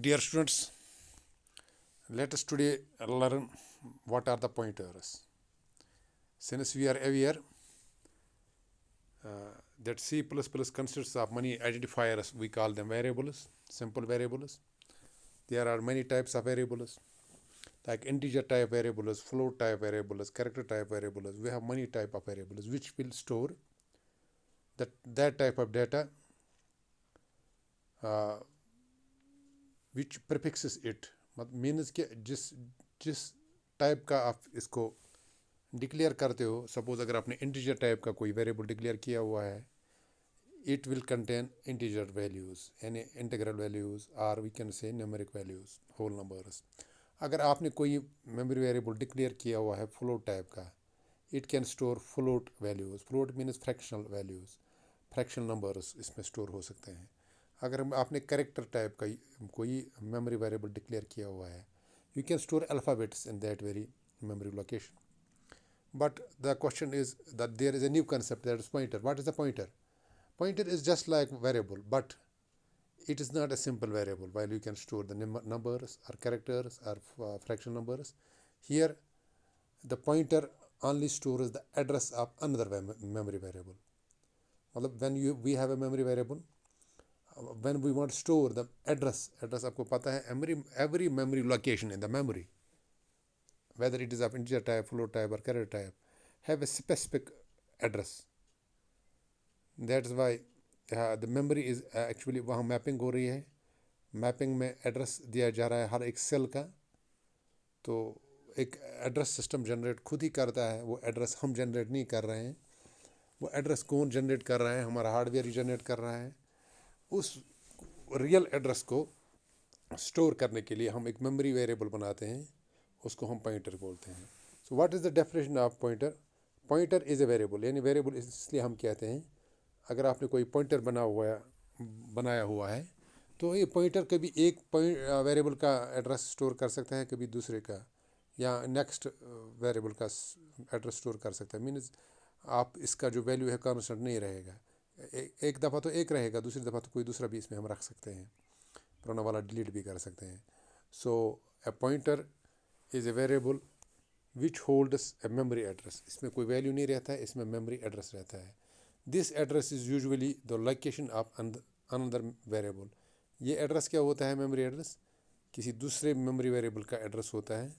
Dear students, let us today learn what are the pointers. Since we are aware that C++ consists of many identifiers, we call them variables, simple variables. There are many types of variables, like integer type variables, float type variables, character type variables. We have many type of variables which will store that type of data, uh, which prefixes it. Means कि जिस type का आप इसको declare करते हो. Suppose अगर आपने integer type का कोई वेरिएबल डिक्लेयर किया हुआ है, it will contain integer values, any integral values, or we can say numeric values, whole numbers. अगर आपने कोई मेमोरी वेरिएबल डिक्लेयर किया हुआ है फ्लोट टाइप का, it can store float values. float means fractional values, fractional numbers इसमें store हो सकते हैं. अगर आपने करेक्टर टाइप का कोई मेमोरी वेरिएबल डिक्लेयर किया हुआ है, you can store alphabets in that very memory location. But the question is that there is a new concept, that is pointer. What is a pointer? Pointer is just like variable, but it is not a simple variable. While you can store the numbers or characters or fraction numbers, here the pointer only stores the address of another memory variable. When we have a memory variable, when we want to store the address आपको पता है every memory location in the memory, whether it is of integer type, float type or character type, have a specific address. That's why the memory is actually वहाँ mapping हो रही है. Mapping में address दिया जा रहा है हर एक सेल का. तो एक एड्रेस सिस्टम जनरेट खुद ही करता है. वो एड्रेस हम जनरेट नहीं कर रहे हैं. वो एड्रेस कौन जनरेट कर रहा है? हमारा हार्डवेयर ही जनरेट कर रहा है. उस रियल एड्रेस को स्टोर करने के लिए हम एक मेमोरी वेरिएबल बनाते हैं, उसको हम पॉइंटर बोलते हैं. So what is the definition of pointer? Pointer is a variable, यानी वेरिएबल इसलिए हम कहते हैं. अगर आपने कोई पॉइंटर बनाया हुआ है, तो ये पॉइंटर कभी एक वेरिएबल का एड्रेस स्टोर कर सकता है, कभी दूसरे का, या नेक्स्ट वेरिएबल का एड्रेस स्टोर कर सकता है. मीन्स आप इसका जो वैल्यू है कांस्टेंट नहीं रहेगा. एक दफ़ा तो एक रहेगा, दूसरी दफ़ा तो कोई दूसरा भी इसमें हम रख सकते हैं, पुराना वाला डिलीट भी कर सकते हैं. So a pointer is a variable which holds a memory address. इसमें कोई वैल्यू नहीं रहता है, इसमें मेमोरी एड्रेस रहता है. This address is usually the location of another variable. ये एड्रेस क्या होता है? मेमोरी एड्रेस किसी दूसरे मेमोरी वेरिएबल का एड्रेस होता है.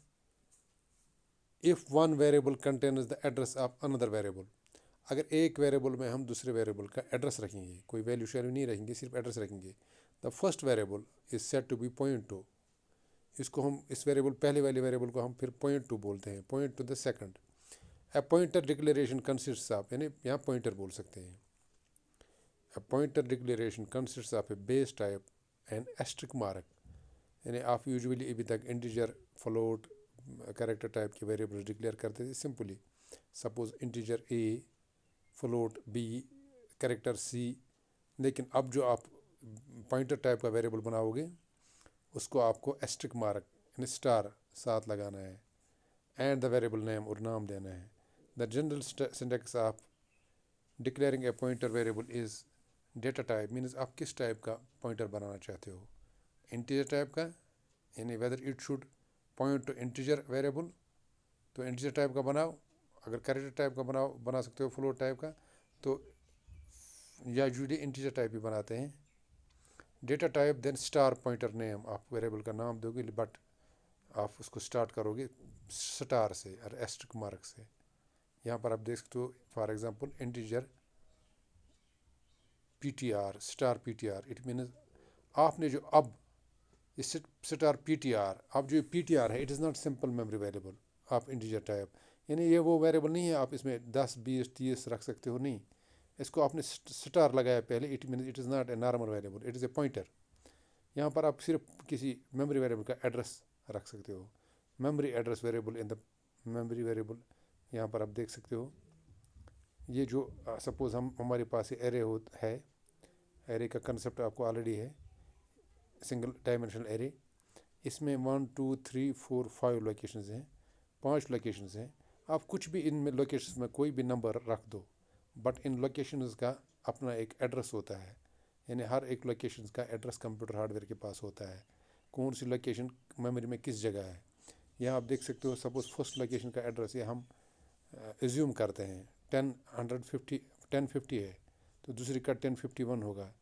If one variable contains the address of another variable. अगर एक वेरिएबल में हम दूसरे वेरिएबल का एड्रेस रखेंगे, कोई वैल्यू शैल्यू नहीं रखेंगे, सिर्फ एड्रेस रखेंगे, the first variable is set to be point to. इसको हम इस वेरिएबल पहले वाले वेरिएबल को हम फिर पॉइंट टू बोलते हैं, point to the second. A pointer declaration consists of, यानी यहाँ पॉइंटर बोल सकते हैं. A pointer declaration consists of a base type and asterisk mark. यानी आप यूजुअली अभी तक इंटीजर, फ्लोट, कैरेक्टर टाइप के वेरिएबल डिक्लेयर करते थे simply. Suppose integer a, float b, character c. लेकिन अब जो आप पॉइंटर टाइप का वेरिएबल बनाओगे, उसको आपको एस्ट्रिक मार्क यानी स्टार साथ लगाना है, एंड द वेरिएबल नेम और नाम देना है. The general syntax of declaring A pointer variable is data type. Means आप किस टाइप का पॉइंटर बनाना चाहते हो? इंटीजर टाइप का, यानी whether it should point two integer variable, तो इंटीजर टाइप का बनाओ. अगर कैरेक्टर टाइप का बना सकते हो, फ्लोट टाइप का, तो या यूजुअली इंटीजर टाइप भी बनाते हैं. Data type then star pointer name. आप वेरिएबल का नाम दोगे, बट आप उसको स्टार्ट करोगे स्टार से और एस्ट्रिक मार्क से. यहाँ पर आप देख सकते हो, for example integer PTR, star PTR. It means आपने जो अब इस स्टार PTR, अब जो PTR है, it is not simple memory variable of integer type. यानी ये वो वेरिएबल नहीं है आप इसमें 10, 20, 30 रख सकते हो, नहीं. इसको आपने स्टार लगाया पहले. It mean it is not a normal variable, it is a pointer. यहाँ पर आप सिर्फ किसी मेमोरी वेरिएबल का एड्रेस रख सकते हो. Memory address variable in the memory variable. यहाँ पर आप देख सकते हो, ये जो सपोज हमारे पास एरे है. एरे का कंसेप्ट आपको ऑलरेडी है, सिंगल डायमेंशनल एरे. इसमें 1, 2, 3, 4, 5 लोकेशंस हैं, 5 लोकेशंस हैं. आप कुछ भी इन लोकेशंस में कोई भी नंबर रख दो, बट इन लोकेशंस का अपना एक एड्रेस होता है. यानी हर एक लोकेशन का एड्रेस कंप्यूटर हार्डवेयर के पास होता है. कौन सी लोकेशन मेमोरी में किस जगह है। यहाँ आप देख सकते हो, सपोज फर्स्ट लोकेशन का एड्रेस ये हम एज्यूम करते हैं 1050 है, तो दूसरी का 1051 होगा,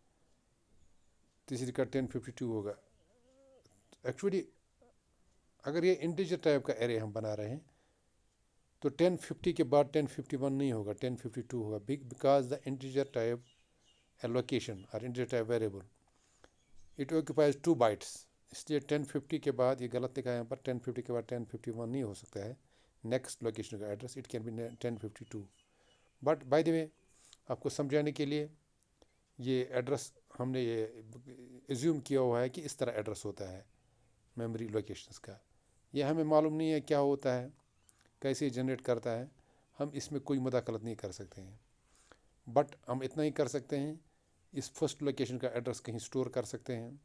तीसरी का 1052 होगा। एक्चुअली अगर ये इंटीजर टाइप का एरे हम बना रहे हैं तो 1050 के बाद 1051 नहीं होगा, 1052 होगा, because the integer type allocation और integer type variable it occupies 2 bytes. इसलिए 1050 के बाद, ये गलत लिखा है यहाँ पर, 1050 के बाद 1051 नहीं हो सकता है नेक्स्ट लोकेशन का address, it can be 1052। But by the way आपको समझाने के लिए ये एड्रेस हमने ये एज्यूम किया हुआ है कि इस तरह एड्रेस होता है मेमोरी लोकेशंस का। ये हमें मालूम नहीं है क्या होता है, कैसे जनरेट करता है, हम इसमें कोई मुदाखलत नहीं कर सकते हैं। बट हम इतना ही कर सकते हैं, इस फर्स्ट लोकेशन का एड्रेस कहीं स्टोर कर सकते हैं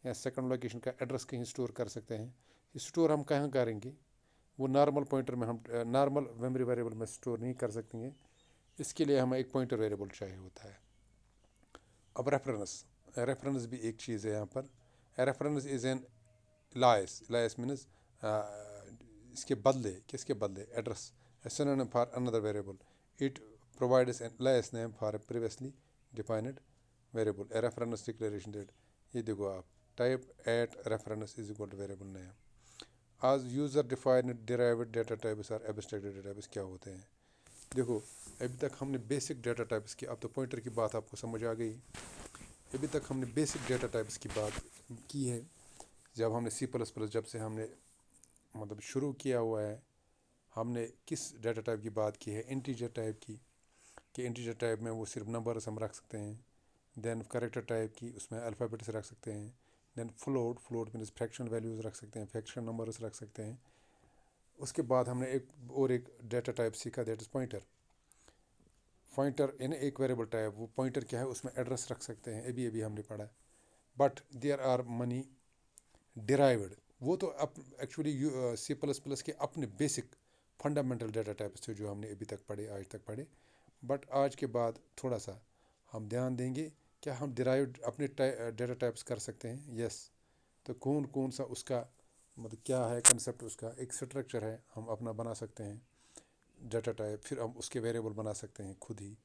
या सेकंड लोकेशन का एड्रेस कहीं स्टोर कर सकते हैं। स्टोर हम कहाँ करेंगे, वो नॉर्मल पॉइंटर में, हम नॉर्मल मेमोरी वेरिएबल में स्टोर नहीं कर सकते। इसके लिए हमें एक पॉइंटर वेरिएबल चाहिए होता है। अब रेफरेंस भी एक चीज़ है यहाँ पर। Reference is an alias means इसके बदले, किसके बदले, address, a synonym for another variable. It provides an alias name for a previously defined variable. A reference declaration date. ये देखो आप, type at reference is equal to variable name. As user defined derived data types और abstract data types क्या होते हैं। देखो अभी तक हमने बेसिक डाटा टाइप्स की, अब तो पॉइंटर की बात आपको समझ आ गई। अभी तक हमने बेसिक डाटा टाइप्स की बात की है। जब हमने C++ जब से हमने मतलब शुरू किया हुआ है, हमने किस डाटा टाइप की बात की है, इंटीजर टाइप की, कि इंटीजर टाइप में वो सिर्फ नंबर्स हम रख सकते हैं। देन कैरेक्टर टाइप की, उसमें अल्फ़ाबेट्स रख सकते हैं। Then float means fractional values रख सकते हैं, फ्रैक्शनल नंबर्स रख सकते हैं। उसके बाद हमने एक डाटा टाइप सीखा, दैट इज़ पॉइंटर इन एक वेरिएबल टाइप। वो पॉइंटर क्या है, उसमें एड्रेस रख सकते हैं, अभी हमने पढ़ा। But there are many derived, वो तो एक्चुअली C++ के अपने बेसिक फंडामेंटल डाटा टाइप्स थे जो हमने अभी तक पढ़े, आज तक पढ़े। बट आज के बाद थोड़ा सा हम ध्यान देंगे, क्या हम डिराइव्ड अपने डाटा टाइप्स कर सकते हैं। यस। तो कौन सा उसका मतलब क्या है कंसेप्ट, उसका एक स्ट्रक्चर है, हम अपना बना सकते हैं डाटा टाइप। फिर हम उसके वेरिएबल बना सकते हैं खुद ही।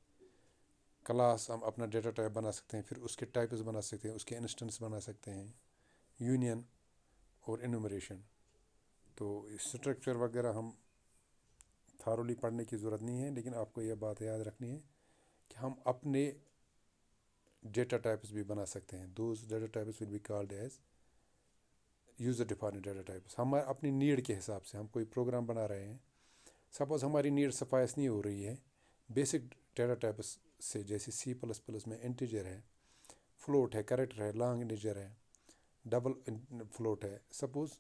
क्लास हम अपना डाटा टाइप बना सकते हैं, फिर उसके टाइप्स बना सकते हैं, उसके इंस्टेंस बना सकते हैं, यूनियन और इनुमरेशन। तो स्ट्रक्चर वगैरह हम थारोली पढ़ने की ज़रूरत नहीं है, लेकिन आपको यह बात याद रखनी है कि हम अपने डेटा टाइप्स भी बना सकते हैं। Those data types will be called as user defined data types. हम अपनी नीड के हिसाब से हम कोई प्रोग्राम बना रहे हैं, सपोज़ हमारी नीड सफाइस नहीं हो रही है बेसिक डेटा टाइप्स से, जैसे C++ में इंटीजर है, फ्लोट है, कैरेक्टर है, लॉन्ग इंटीजर है, डबल फ्लोट है। सपोज़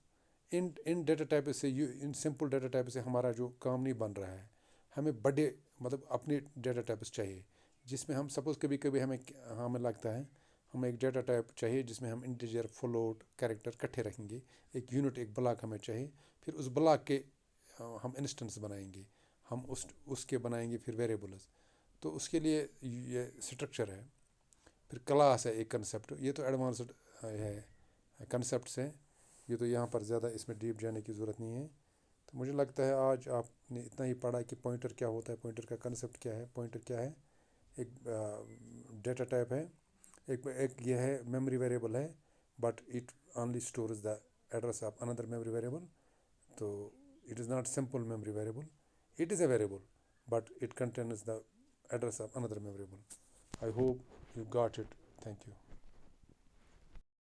इन डेटा टाइप से, इन सिंपल डेटा टाइप से हमारा जो काम नहीं बन रहा है, हमें बड़े मतलब अपने डेटा टाइप्स चाहिए जिसमें हम सपोज़ कभी कभी हमें लगता है हमें एक डेटा टाइप चाहिए जिसमें हम इंटीजर, फ्लोट, कैरेक्टर इकट्ठे रखेंगे। एक यूनिट, एक ब्लॉक हमें चाहिए। फिर उस ब्लॉक के हम इंस्टेंस बनाएंगे, हम उसके बनाएंगे फिर वेरिएबल्स। तो उसके लिए ये स्ट्रक्चर है। फिर क्लास है एक कंसेप्ट, ये तो एडवांस्ड है कंसेप्ट्स हैं, ये तो यहाँ पर ज़्यादा इसमें डीप जाने की ज़रूरत नहीं है। तो मुझे लगता है आज आपने इतना ही पढ़ा कि पॉइंटर क्या होता है, पॉइंटर का कंसेप्ट क्या है। पॉइंटर क्या है, एक डेटा टाइप है, एक ये है मेमोरी वेरिएबल है, but it only stores the address of another memory variable. तो it is not simple memory variable, it is a variable but it contains the address of another variable. I hope you got it. Thank you.